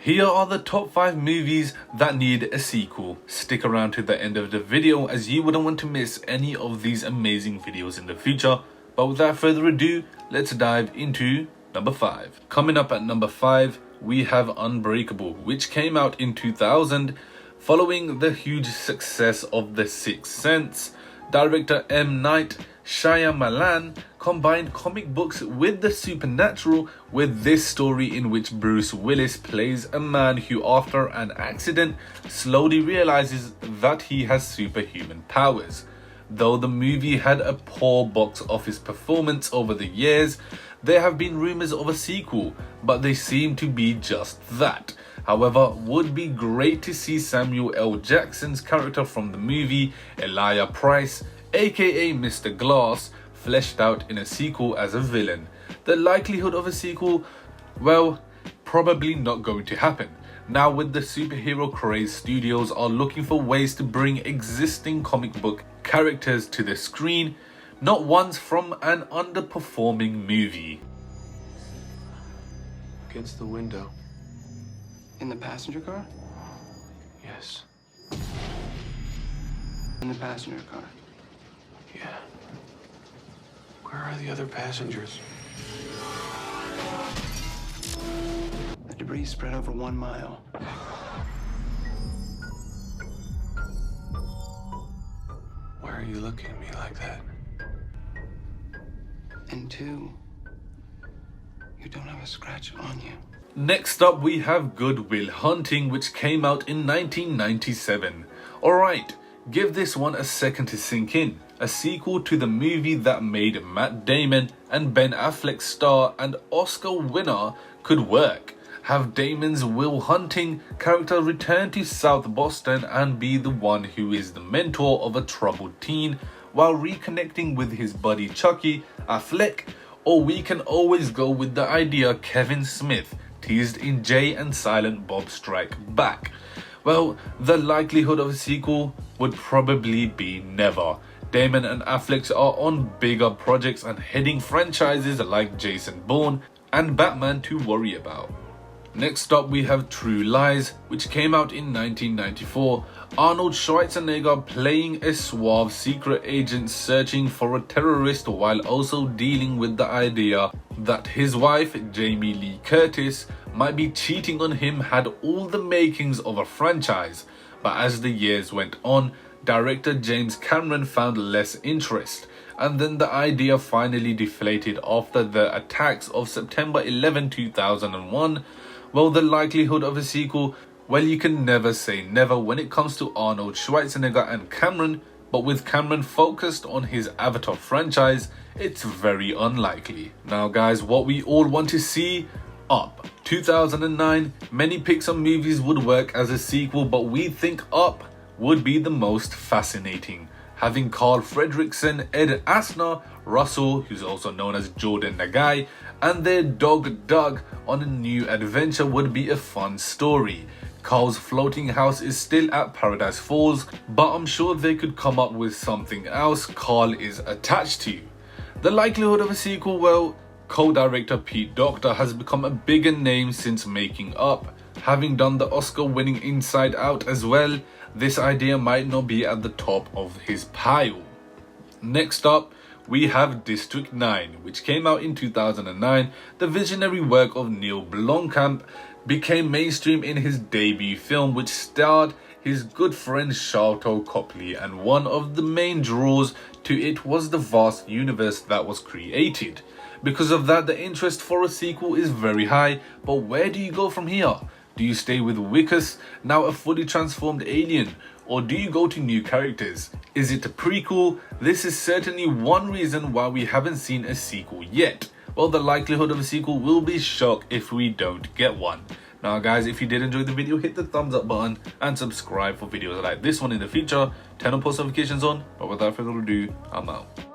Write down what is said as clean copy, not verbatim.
Here are the top 5 movies that need a sequel. Stick around to the end of the video as you wouldn't want to miss any of these amazing videos in the future. But without further ado, let's dive into number 5. Coming up at number 5, we have Unbreakable, which came out in 2000 following the huge success of The Sixth Sense. Director M. Night Shyamalan combined comic books with the supernatural with this story in which Bruce Willis plays a man who after an accident slowly realizes that he has superhuman powers. Though the movie had a poor box office performance over the years, there have been rumors of a sequel, but they seem to be just that. However, would be great to see Samuel L. Jackson's character from the movie, Elijah Price, aka Mr. Glass, fleshed out in a sequel as a villain. The likelihood of a sequel, well, probably not going to happen. Now with the superhero craze, studios are looking for ways to bring existing comic book characters to the screen, not ones from an underperforming movie. Against the window. In the passenger car? Yes. In the passenger car. Yeah. Where are the other passengers? The debris spread over 1 mile. Why are you looking at me like that? And 2, you don't have a scratch on you. Next up we have Good Will Hunting, which came out in 1997. Alright, give this one a second to sink in. A sequel to the movie that made Matt Damon and Ben Affleck star and Oscar winner could work. Have Damon's Will Hunting character return to South Boston and be the one who is the mentor of a troubled teen while reconnecting with his buddy Chucky Affleck, or we can always go with the idea Kevin Smith teased in Jay and Silent Bob Strike Back. Well, the likelihood of a sequel would probably be never. Damon and Affleck are on bigger projects and heading franchises like Jason Bourne and Batman to worry about. Next up we have True Lies, which came out in 1994. Arnold Schwarzenegger playing a suave secret agent searching for a terrorist while also dealing with the idea that his wife, Jamie Lee Curtis, might be cheating on him had all the makings of a franchise. But as the years went on, director James Cameron found less interest, and then the idea finally deflated after the attacks of September 11, 2001. Well, the likelihood of a sequel, well, you can never say never when it comes to Arnold Schwarzenegger and Cameron, but with Cameron focused on his Avatar franchise, it's very unlikely. Now guys, what we all want to see, Up. 2009, many Pixar movies would work as a sequel, but we think Up would be the most fascinating. Having Carl Fredricksen, Ed Asner, Russell, who's also known as Jordan Nagai, and their dog Doug on a new adventure would be a fun story. Carl's floating house is still at Paradise Falls, but I'm sure they could come up with something else Carl is attached to. The likelihood of a sequel, well, co-director Pete Docter has become a bigger name since making Up. Having done the Oscar-winning Inside Out as well, this idea might not be at the top of his pile. Next up, we have District 9, which came out in 2009. The visionary work of Neil Blomkamp became mainstream in his debut film, which starred his good friend Sharlto Copley, and one of the main draws to it was the vast universe that was created. Because of that, the interest for a sequel is very high, but where do you go from here? Do you stay with Wikus, now a fully transformed alien, or do you go to new characters? Is it a prequel? This is certainly one reason why we haven't seen a sequel yet. Well, the likelihood of a sequel will be shocked if we don't get one. Now guys, if you did enjoy the video, hit the thumbs up button and subscribe for videos like this one in the future. Turn on post notifications on, but without further ado, I'm out.